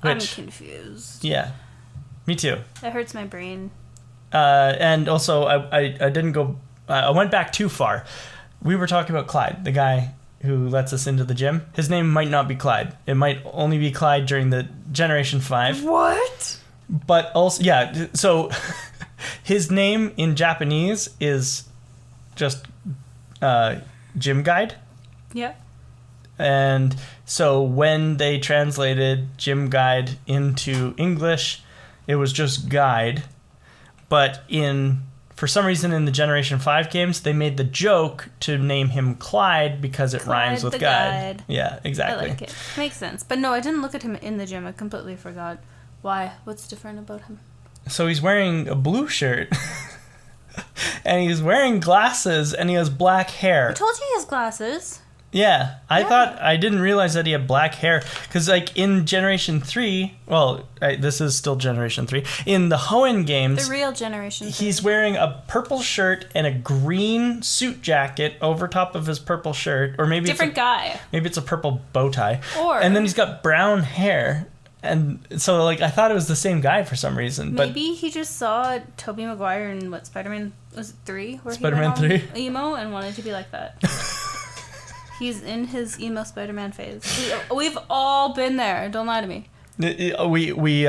I'm confused. Yeah. Me too. That hurts my brain. And also, I didn't go... I went back too far. We were talking about Clyde, the guy who lets us into the gym. His name might not be Clyde. It might only be Clyde during the Generation 5. What? But also... Yeah, so... his name in Japanese is just Gym Guide. Yeah. And so when they translated Gym Guide into English, it was just Guide. But for some reason in the Generation 5 games, they made the joke to name him Clyde because it rhymes with guide. Yeah, exactly. I like it. Makes sense. But no, I didn't look at him in the gym. I completely forgot. Why? What's different about him? So he's wearing a blue shirt. And he's wearing glasses, and he has black hair. I told you he has glasses. Yeah, I didn't realize that he had black hair. Because, like, in Generation 3, this is still Generation 3, in the Hoenn games... The real Generation 3. He's wearing a purple shirt and a green suit jacket over top of his purple shirt. Or maybe Different guy. Maybe it's a purple bow tie. And then he's got brown hair. And so, like, I thought it was the same guy for some reason. Maybe he just saw Tobey Maguire in, Spider-Man, was it 3? Where Spider-Man he went 3? Emo and wanted to be like that. He's in his emo Spider-Man phase. We've all been there. Don't lie to me. We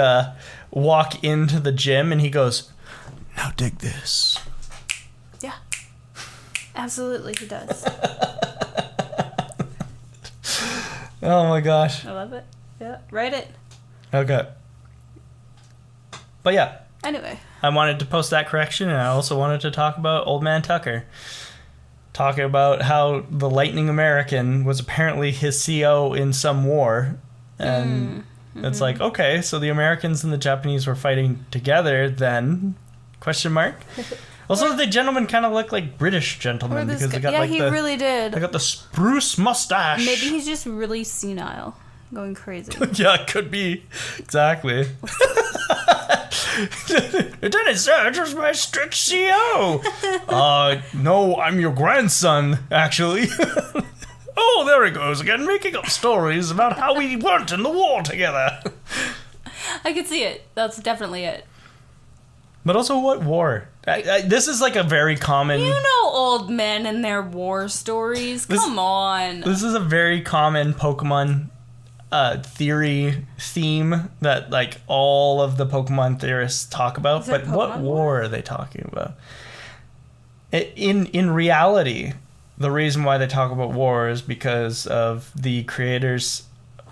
walk into the gym, and he goes, "Now dig this." Yeah. Absolutely, he does. Oh, my gosh. I love it. Yeah, write it. Okay. But yeah. Anyway. I wanted to post that correction, and I also wanted to talk about Old Man Tucker. Talking about how the Lightning American was apparently his CO in some war. And it's like, okay, so the Americans and the Japanese were fighting together then? Question mark. Also, the gentlemen kind of look like British gentlemen because they got he really did. They got the spruce mustache. Maybe he's just really senile. Going crazy. Yeah, it could be. Exactly. Lieutenant Surge was my strict CO. No, I'm your grandson, actually. Oh, there he goes again, making up stories about how we weren't in the war together. I could see it. That's definitely it. But also, what war? This is like a very common... You know old men and their war stories. Come on. This is a very common Pokemon theory theme that like all of the Pokemon theorists talk about. But what war are they talking about? In reality, the reason why they talk about war is because of the creators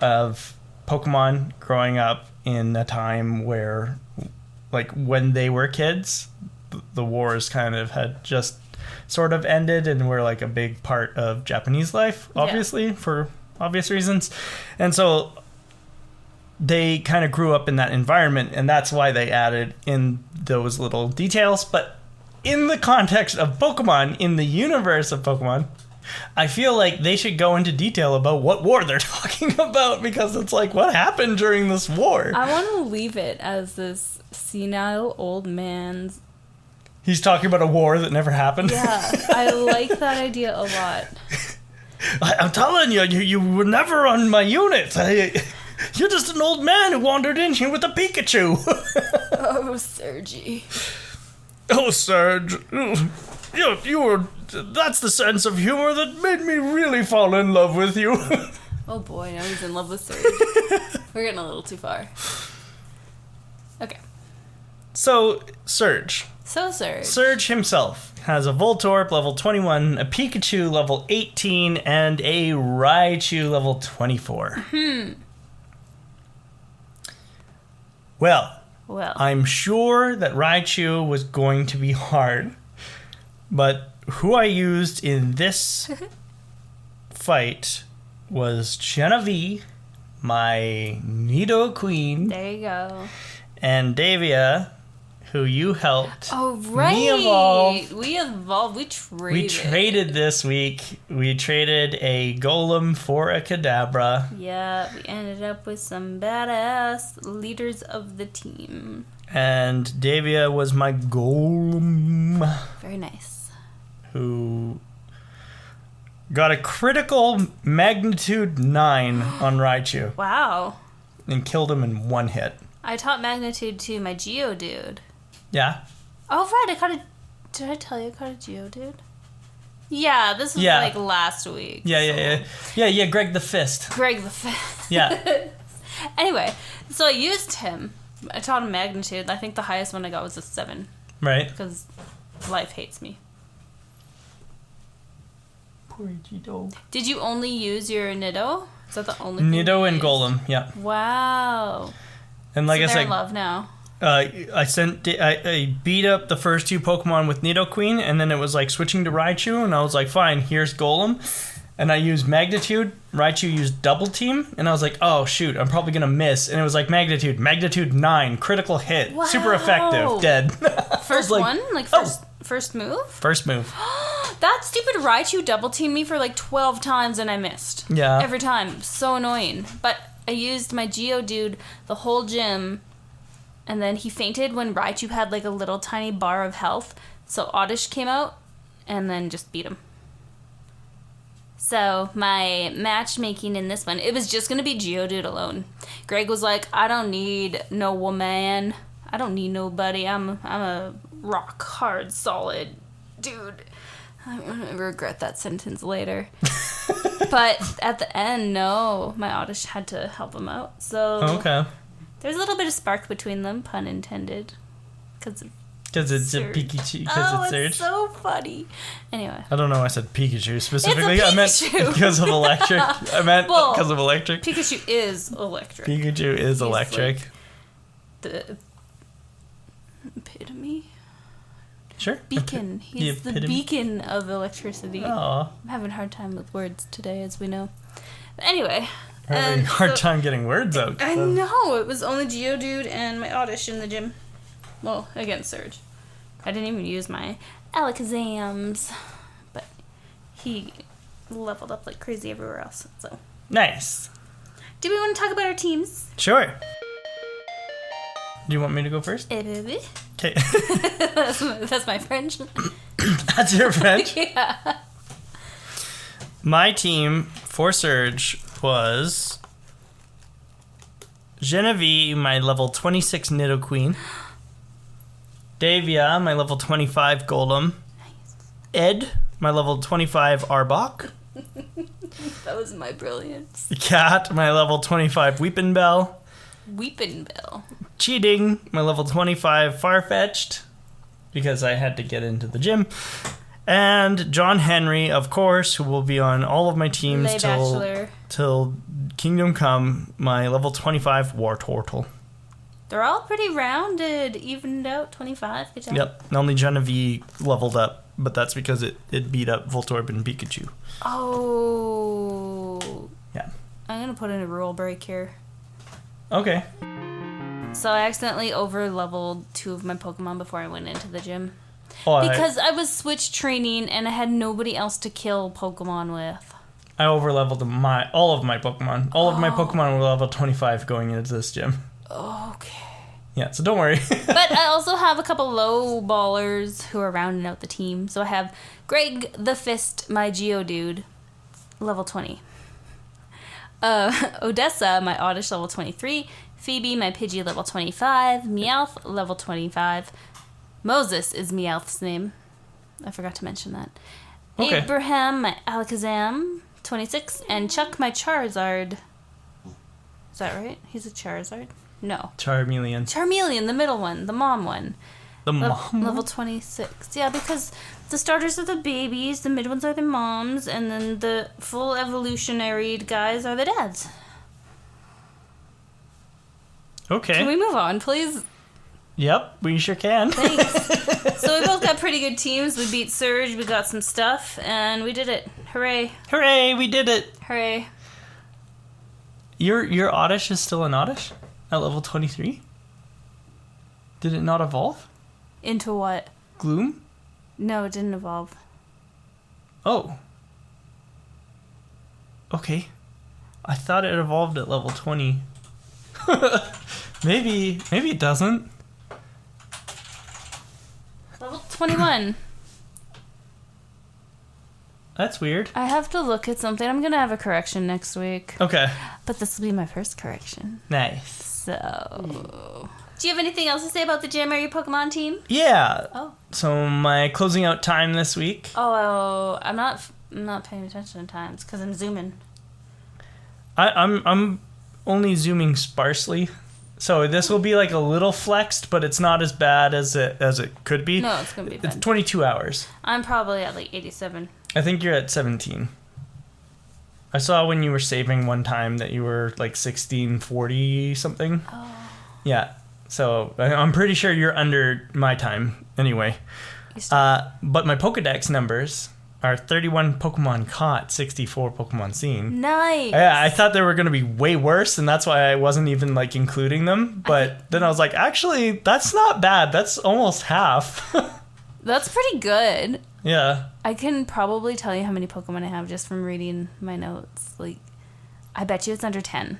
of Pokemon growing up in a time where, like, when they were kids, the wars kind of had just sort of ended and were like a big part of Japanese life, obviously, for obvious reasons. And so they kind of grew up in that environment, and that's why they added in those little details. But in the context of Pokemon, in the universe of Pokemon, I feel like they should go into detail about what war they're talking about, because it's like, what happened during this war? I want to leave it as this senile old man's... He's talking about a war that never happened? Yeah, I like that idea a lot. I'm telling you, you were never on my unit. You're just an old man who wandered in here with a Pikachu. Oh, Sergi. Oh, Serge. You were... That's the sense of humor that made me really fall in love with you. Oh boy, now he's in love with Serge. We're getting a little too far. Okay. So, Serge. Serge himself has a Voltorb level 21, a Pikachu level 18, and a Raichu level 24. Well, I'm sure that Raichu was going to be hard, but who I used in this fight was Genevieve, my Nidoqueen. There you go. And Davia, who you helped. Oh, right. Me evolve. We evolved. We traded this week. We traded a Golem for a Kadabra. Yeah, we ended up with some badass leaders of the team. And Davia was my Golem. Very nice. Who got a critical magnitude 9 on Raichu. Wow. And killed him in one hit. I taught magnitude to my Geodude. Yeah. Oh, right. Did I tell you I caught a Geodude? Yeah, this was like last week. Yeah, Greg the Fist. Yeah. Anyway, so I used him. I taught him magnitude. I think the highest one I got was a 7. Right. Because life hates me. Poor Gito. Did you only use your Nido? Is that the only thing Nido and Golem, yeah. Wow. And like so I said, they're in love now. I beat up the first 2 Pokemon with Nidoqueen, and then it was like switching to Raichu, and I was like, fine, here's Golem. and I used magnitude. Raichu used double team, and I was like, oh shoot, I'm probably gonna miss. And it was like magnitude 9, critical hit, Wow. super effective, dead. First like, one? Like first move? First move. That stupid Raichu double teamed me for like 12 times and I missed. Yeah. Every time. So annoying. But I used my Geodude the whole gym, and then he fainted when Raichu had like a little tiny bar of health. So Oddish came out and then just beat him. So my matchmaking in this one, it was just going to be Geodude alone. Greg was like, I don't need no woman. I don't need nobody. I'm a rock hard solid dude. I'm going to regret that sentence later. But at the end, no, my Oddish had to help him out. So Okay. there's a little bit of spark between them, pun intended. Because it's a Pikachu. Because it's so funny. Anyway. I don't know why I said Pikachu specifically. I meant Pikachu. because of electric. I meant because of electric. Pikachu is electric. Pikachu is electric. Like the epitome? Sure. Beacon. He's the beacon of electricity. Aw. I'm having a hard time with words today, as we know. But anyway. Having a hard time getting words out. I know. It was only Geodude and my Oddish in the gym. Well, against Surge. I didn't even use my Alakazams. But he leveled up like crazy everywhere else. So. Nice. Do we want to talk about our teams? Sure. Do you want me to go first? Okay. That's my French. That's your French? Yeah. My team for Surge was Genevieve, my level 26 Nidoqueen. Davia, my level 25 Golem. Ed, my level 25 Arbok. That was my brilliance. Cat, my level 25 Weepinbell. Weepinbell. Cheating, my level 25 Farfetch'd, because I had to get into the gym. And John Henry, of course, who will be on all of my teams till Kingdom Come, my level 25 Wartortle. They're all pretty rounded, evened out, 25. Good job. Yep, only Genevieve leveled up, but that's because it beat up Voltorb and Pikachu. Oh. Yeah. I'm going to put in a rule break here. Okay. So I accidentally over-leveled 2 of my Pokemon before I went into the gym. Oh, Because I was switch training and I had nobody else to kill Pokemon with. I over-leveled all of my Pokemon. All of my Pokemon were level 25 going into this gym. Okay. Yeah, so don't worry. But I also have a couple low ballers who are rounding out the team. So I have Greg the Fist, my Geodude, level 20. Odessa, my Oddish, level 23. Phoebe, my Pidgey, level 25. Meowth, level 25. Moses is Meowth's name. I forgot to mention that. Okay. Abraham, my Alakazam, 26. And Chuck, my Charizard. Is that right? He's a Charizard? No. Charmeleon, the middle one, the mom one. the mom. Level 26. Yeah, because the starters are the babies, the mid ones are the moms, and then the full evolutionary guys are the dads. Okay. Can we move on, please? Yep, we sure can. Thanks. So we both got pretty good teams. We beat Surge, we got some stuff, and we did it. Hooray. Hooray, we did it. Hooray. Your Oddish is still an Oddish at level 23? Did it not evolve? Into what? Gloom? No, it didn't evolve. Oh. Okay. I thought it evolved at level 20. Maybe it doesn't. Level 21. That's weird. I have to look at something. I'm going to have a correction next week. Okay. But this will be my first correction. Nice. So... Do you have anything else to say about the gym or your Pokemon team? Yeah. Oh. So my closing out time this week. Oh, I'm not paying attention to times because I'm zooming. I'm only zooming sparsely. So this will be like a little flexed, but it's not as bad as it could be. No, it's going to be bad. It's 22 hours. I'm probably at like 87. I think you're at 17. I saw when you were saving one time that you were like 1640 something. Oh. Yeah. So I'm pretty sure you're under my time anyway. But my Pokedex numbers are 31 Pokemon caught, 64 Pokemon seen. Nice. Yeah, I thought they were going to be way worse, and that's why I wasn't even like including them. But then I was like, actually, that's not bad. That's almost half. That's pretty good. Yeah. I can probably tell you how many Pokemon I have just from reading my notes. Like, I bet you it's under 10.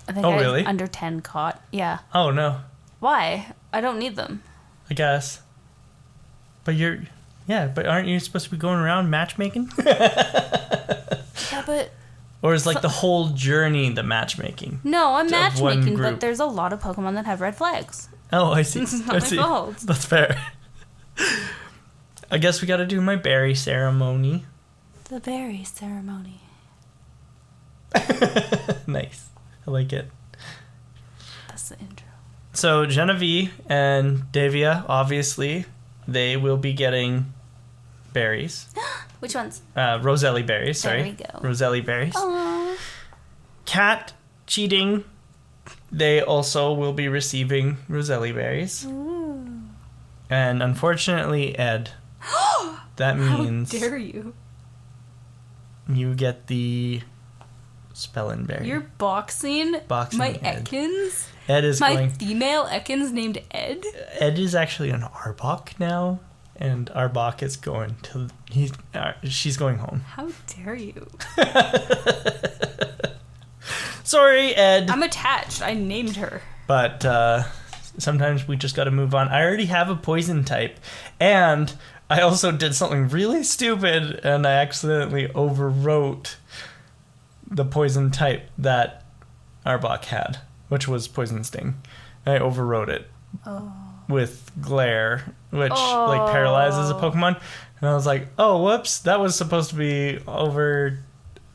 I think really? Under 10 caught. Yeah. Oh, no. Why? I don't need them. I guess. But but aren't you supposed to be going around matchmaking? Yeah, but... Or is like the whole journey the matchmaking? No, I'm Of one matchmaking, group. but there's a lot of Pokemon that have red flags. Oh, I see. This is not I my see. fault. That's fair. I guess we got to do my berry ceremony. The berry ceremony. Nice. I like it. That's the intro. So Genevieve and Davia, obviously, they will be getting berries. Which ones? Roselli berries, sorry. There we go. Roselli berries. Aww. Cat cheating. They also will be receiving Roselli berries. Ooh. And unfortunately, Ed, that means How dare you? you get the Spellin berry. You're boxing my Ed. Ekans? Ed is My going. female Ekans named Ed? Ed is actually an Arbok now, and Arbok is going to. She's going home. How dare you? Sorry, Ed. I'm attached. I named her. But sometimes we just got to move on. I already have a poison type, and I also did something really stupid, and I accidentally overwrote the poison type that Arbok had, which was Poison Sting. I overwrote it with Glare, which like paralyzes a Pokemon. And I was like, oh, whoops, that was supposed to be over...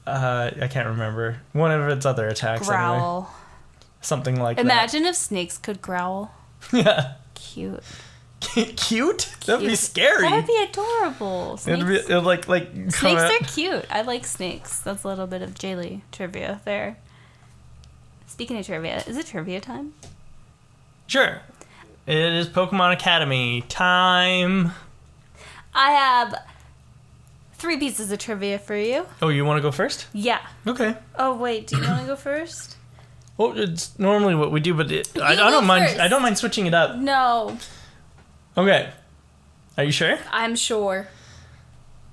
I can't remember. One of its other attacks Growl. anyway. Something like Imagine if snakes could growl. that. Yeah. Cute. Cute? That'd be scary. That'd be adorable. Snakes, It'd like snakes are cute. I like snakes. That's a little bit of Jaylee trivia there. Speaking of trivia, is it trivia time? Sure. It is Pokemon Academy time. I have 3 pieces of trivia for you. Oh, you want to go first? Yeah. Okay. Oh, wait. Do you want to go first? Well, it's normally what we do, but I go don't mind. first. I don't mind switching it up. No. Okay. Are you sure? I'm sure.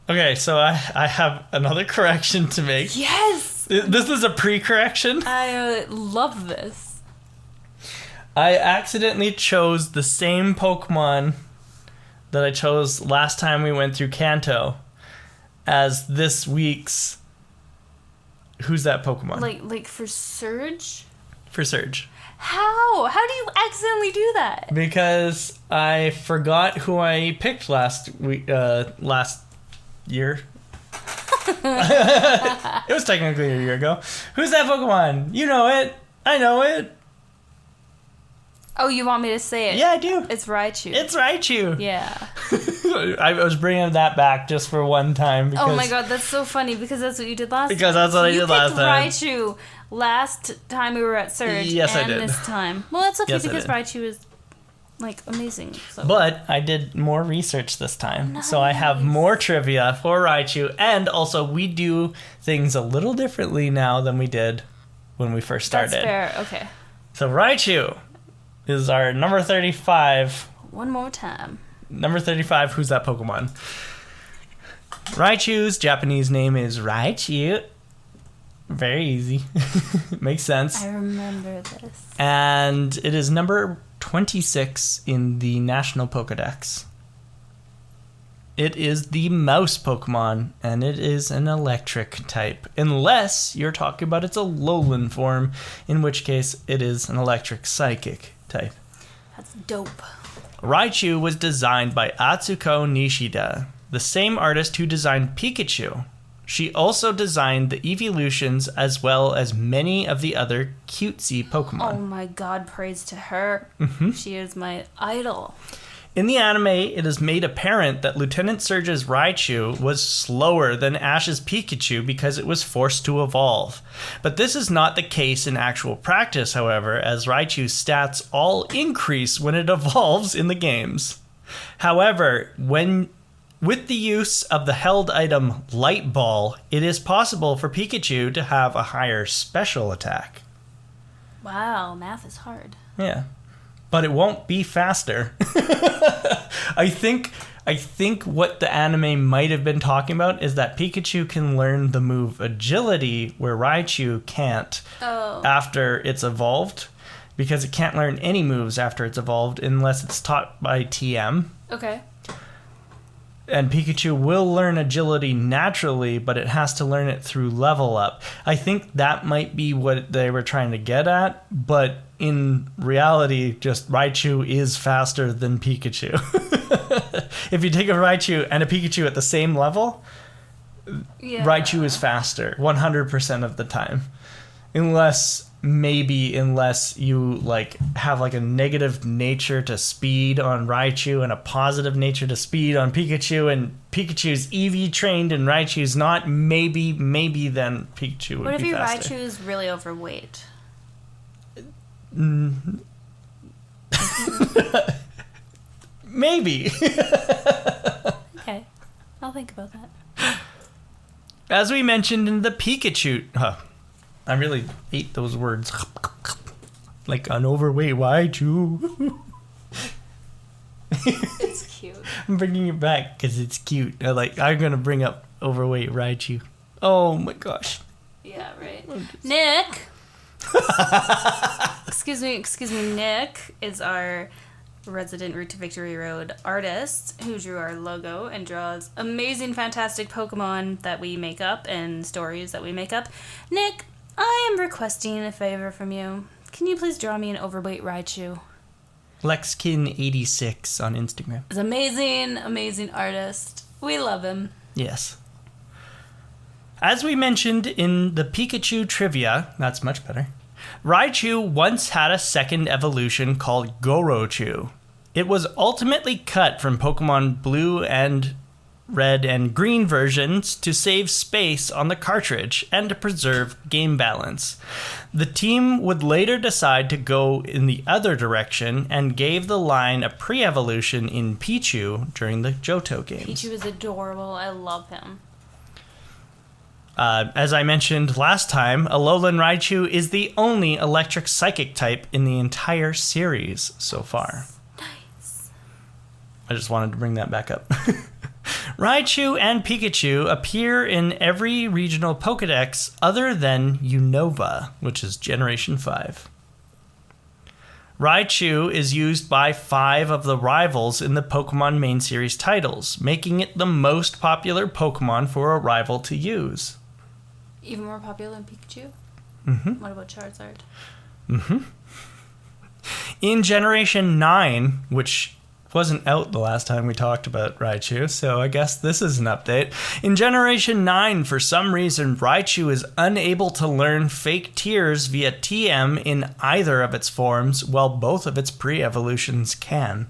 Okay, so I have another correction to make. Yes! This is a pre-correction. I love this. I accidentally chose the same Pokemon that I chose last time we went through Kanto as this week's Who's That Pokemon? Like for Surge? For Surge. How? How do you accidentally do that? Because I forgot who I picked last year. It was technically a year ago. Who's that Pokemon? You know it. I know it. Oh, you want me to say it? Yeah, I do. It's Raichu. It's Raichu. Yeah. I was bringing that back just for one time. Because, Oh my god, that's so funny because that's what you did last time. Because that's what I did last time. You picked Raichu last time we were at Surge. Yes, I and did. this time. Well, that's okay Yes, I because did. Raichu is, like, amazing. So. But I did more research this time. So I have more trivia for Raichu. And also, we do things a little differently now than we did when we first started. That's fair. Okay. So Raichu is our number 35. One more time. Number 35, Who's That Pokemon? Raichu's Japanese name is Raichu. Very easy. Makes sense. I remember this. And it is number 26 in the National Pokedex. It is the mouse Pokemon, and it is an electric type. Unless you're talking about its Alolan form, in which case it is an electric psychic type. That's dope. Raichu was designed by Atsuko Nishida, the same artist who designed Pikachu. She also designed the evolutions as well as many of the other cutesy Pokemon. Oh my god, praise to her. She is my idol. In the anime, it is made apparent that Lieutenant Surge's Raichu was slower than Ash's Pikachu because it was forced to evolve. But this is not the case in actual practice, however, as Raichu's stats all increase when it evolves in the games. However, when With the use of the held item Light Ball, it is possible for Pikachu to have a higher special attack. Wow, math is hard. Yeah. But it won't be faster. I think what the anime might have been talking about is that Pikachu can learn the move Agility where Raichu can't after it's evolved, because it can't learn any moves after it's evolved unless it's taught by TM. Okay. And Pikachu will learn Agility naturally, but it has to learn it through level up. I think that might be what they were trying to get at, but in reality, just Raichu is faster than Pikachu. If you take a Raichu and a Pikachu at the same level, Raichu is faster 100% of the time. Unless you like have like a negative nature to speed on Raichu and a positive nature to speed on Pikachu, and Pikachu's EV trained and Raichu's not, maybe then Pikachu would be faster. What if your Raichu is really overweight? Maybe. Okay, I'll think about that. As we mentioned in the Pikachu... I really hate those words. Like an overweight Raichu. It's cute. I'm bringing it back because it's cute. I'm going to bring up overweight Raichu. Oh my gosh. Yeah, right. Nick! Excuse me, Nick is our resident Route to Victory Road artist who drew our logo and draws amazing, fantastic Pokemon that we make up and stories that we make up. Nick, I am requesting a favor from you. Can you please draw me an overweight Raichu? Lexkin86 on Instagram. He's amazing, amazing artist. We love him. Yes. As we mentioned in the Pikachu trivia, that's much better, Raichu once had a second evolution called Gorochu. It was ultimately cut from Pokemon Blue and Red and Green versions to save space on the cartridge and to preserve game balance. The team would later decide to go in the other direction and gave the line a pre-evolution in Pichu during the Johto games. Pichu is adorable. I love him. As I mentioned last time, Alolan Raichu is the only electric psychic type in the entire series so far. Nice. I just wanted to bring that back up. Raichu and Pikachu appear in every regional Pokédex other than Unova, which is Generation 5. Raichu is used by 5 of the rivals in the Pokemon main series titles, making it the most popular Pokemon for a rival to use. Even more popular than Pikachu? Mm-hmm. What about Charizard? Mm-hmm. In Generation 9, which wasn't out the last time we talked about Raichu, so I guess this is an update. In Generation 9, for some reason, Raichu is unable to learn Fake Tears via TM in either of its forms, while both of its pre-evolutions can.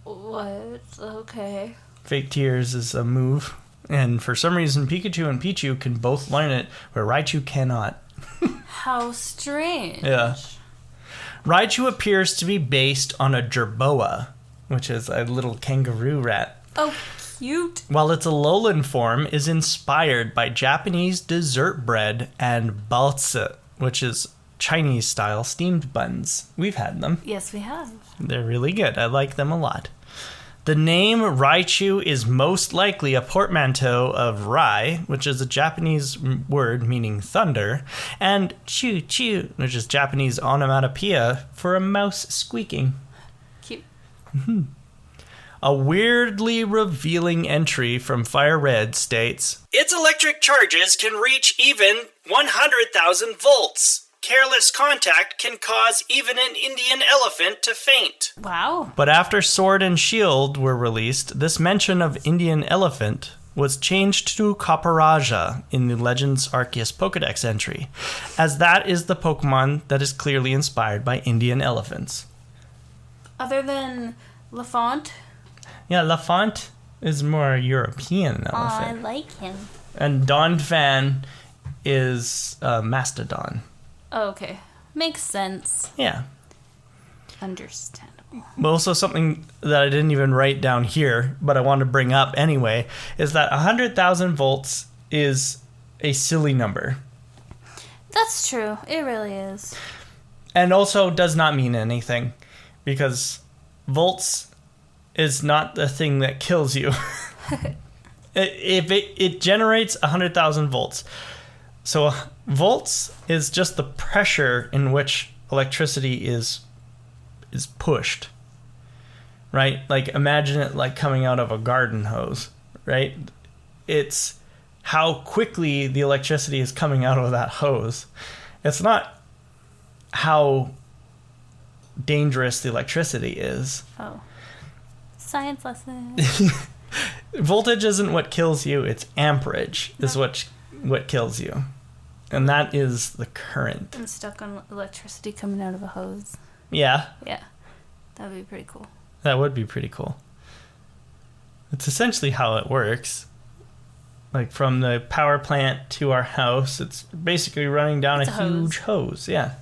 What? Okay. Fake Tears is a move, and for some reason, Pikachu and Pichu can both learn it, where Raichu cannot. How strange. Yeah. Raichu appears to be based on a jerboa, which is a little kangaroo rat. Oh, cute. While its Alolan form is inspired by Japanese dessert bread and baozi, which is Chinese-style steamed buns. We've had them. Yes, we have. They're really good. I like them a lot. The name Raichu is most likely a portmanteau of Rai, which is a Japanese word meaning thunder, and Chu-Chu, which is Japanese onomatopoeia for a mouse squeaking. Cute. Mm-hmm. A weirdly revealing entry from Fire Red states, "Its electric charges can reach even 100,000 volts. Careless contact can cause even an Indian elephant to faint." Wow. But after Sword and Shield were released, this mention of Indian elephant was changed to Copperajah in the Legends Arceus Pokédex entry, as that is the Pokemon that is clearly inspired by Indian elephants. Other than Lafont? Yeah, Lafont is more European elephant. I like him. And Donphan is Mastodon. Oh, okay. Makes sense. Yeah. Understandable. But also something that I didn't even write down here, but I want to bring up anyway, is that 100,000 volts is a silly number. That's true. It really is. And also does not mean anything, because volts is not the thing that kills you. If it generates 100,000 volts. So volts is just the pressure in which electricity is pushed, right? Like imagine it like coming out of a garden hose, right? It's how quickly the electricity is coming out of that hose. It's not how dangerous the electricity is. Oh. Science lesson. Voltage isn't what kills you, it's amperage is what kills you. And that is the current. I'm stuck on electricity coming out of a hose. Yeah. Yeah. That would be pretty cool. That would be pretty cool. It's essentially how it works. Like from the power plant to our house, it's basically running down a huge hose. Yeah.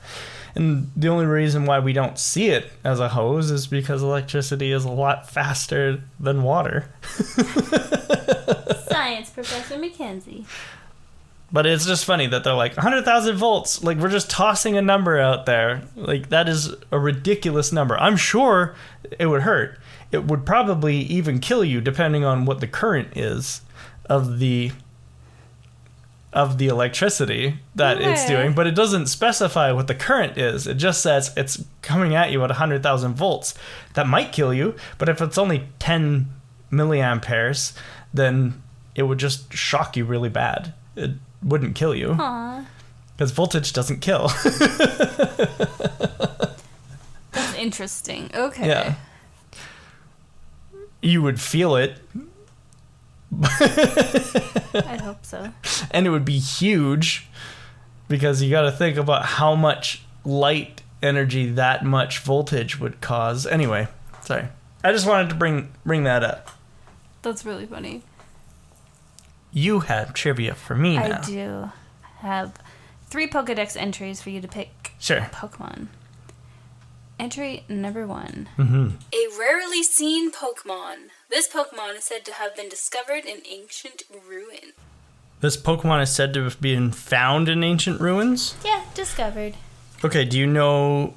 And the only reason why we don't see it as a hose is because electricity is a lot faster than water. Science Professor Mackenzie. But it's just funny that they're like 100,000 volts. Like we're just tossing a number out there. Like that is a ridiculous number. I'm sure it would hurt. It would probably even kill you depending on what the current is of the electricity that it's doing, but it doesn't specify what the current is. It just says it's coming at you at 100,000 volts. That might kill you, but if it's only 10 milliamperes, then it would just shock you really bad. It wouldn't kill you. Aww. Because voltage doesn't kill. That's interesting. Okay. Yeah. You would feel it. I hope so. And it would be huge because you got to think about how much light energy that much voltage would cause. Anyway, sorry. I just wanted to bring that up. That's really funny. You have trivia for me now. I do have 3 Pokedex entries for you to pick. Sure. Pokemon. Entry number 1. Mm-hmm. A rarely seen Pokemon. This Pokemon is said to have been discovered in ancient ruin. This Pokemon is said to have been found in ancient ruins? Yeah, discovered. Okay, do you know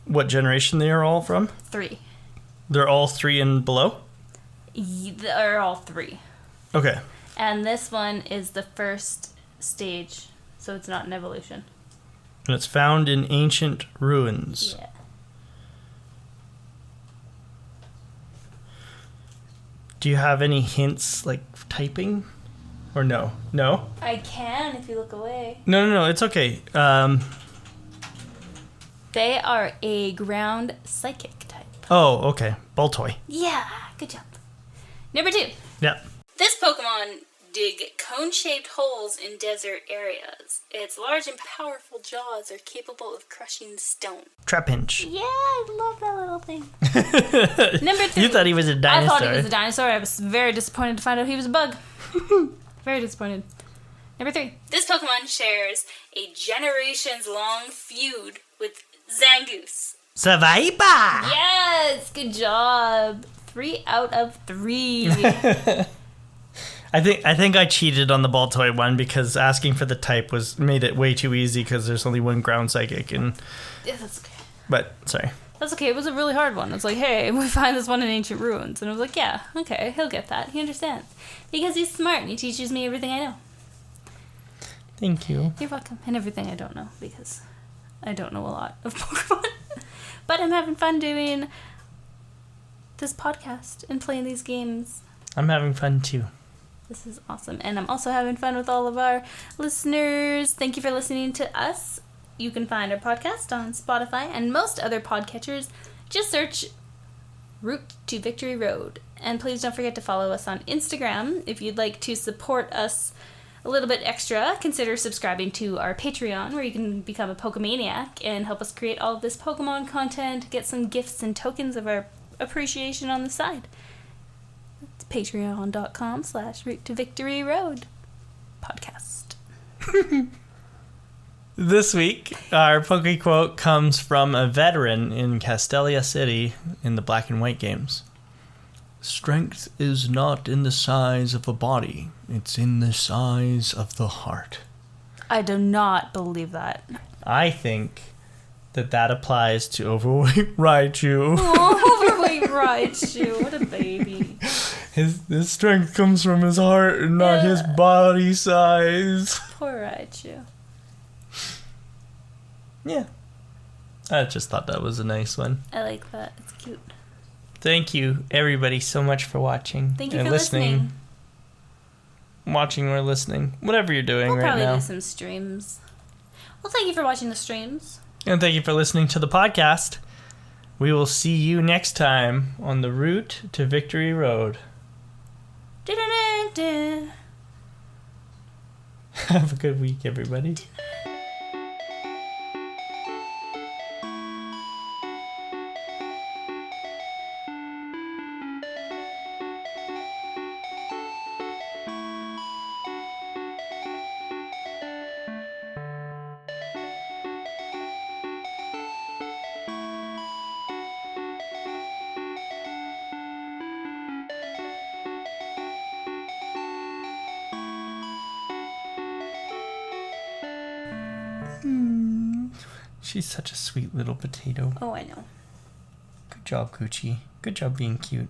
what generation they are all from? 3. They're all 3 and below? They're all 3. Okay. And this one is the first stage, so it's not an evolution. And it's found in ancient ruins. Yeah. Do you have any hints, like typing? Or no? No? I can if you look away. No, it's okay. They are a ground psychic type. Oh, okay. Baltoy. Yeah, good job. Number 2. Yeah. This Pokemon dig cone-shaped holes in desert areas. Its large and powerful jaws are capable of crushing stone. Trapinch. Yeah, I love that little thing. Number 3. You thought he was a dinosaur. I thought he was a dinosaur. I was very disappointed to find out he was a bug. Very disappointed. Number 3. This Pokemon shares a generations-long feud with Zangoose. Survivor! Yes! Good job. 3 out of 3. I think I cheated on the Baltoy one because asking for the type made it way too easy because there's only one ground psychic and. Yeah, that's okay. But sorry. That's okay. It was a really hard one. It's like, hey, we find this one in ancient ruins, and I was like, yeah, okay, he'll get that. He understands because he's smart and he teaches me everything I know. Thank you. You're welcome, and everything I don't know because I don't know a lot of Pokemon. But I'm having fun doing this podcast and playing these games. I'm having fun too. This is awesome. And I'm also having fun with all of our listeners. Thank you for listening to us. You can find our podcast on Spotify and most other podcatchers. Just search Route to Victory Road. And please don't forget to follow us on Instagram. If you'd like to support us a little bit extra, consider subscribing to our Patreon, where you can become a Pokemaniac and help us create all of this Pokemon content, get some gifts and tokens of our appreciation on the side. It's patreon.com/Route to Victory Road podcast. This week, our Poke Quote comes from a veteran in Castelia City in the Black and White games. Strength is not in the size of a body, it's in the size of the heart. I do not believe that. I think that applies to Overweight Raichu. Oh, Overweight Raichu, what a baby. His strength comes from his heart and not his body size. Poor Raichu. Yeah. I just thought that was a nice one. I like that. It's cute. Thank you, everybody, so much for watching. Thank you for listening. Watching or listening. Whatever you're doing right now. We'll probably do some streams. Well, thank you for watching the streams. And thank you for listening to the podcast. We will see you next time on the route to Victory Road. Have a good week, everybody. She's such a sweet little potato. Oh, I know. Good job, Coochie. Good job being cute.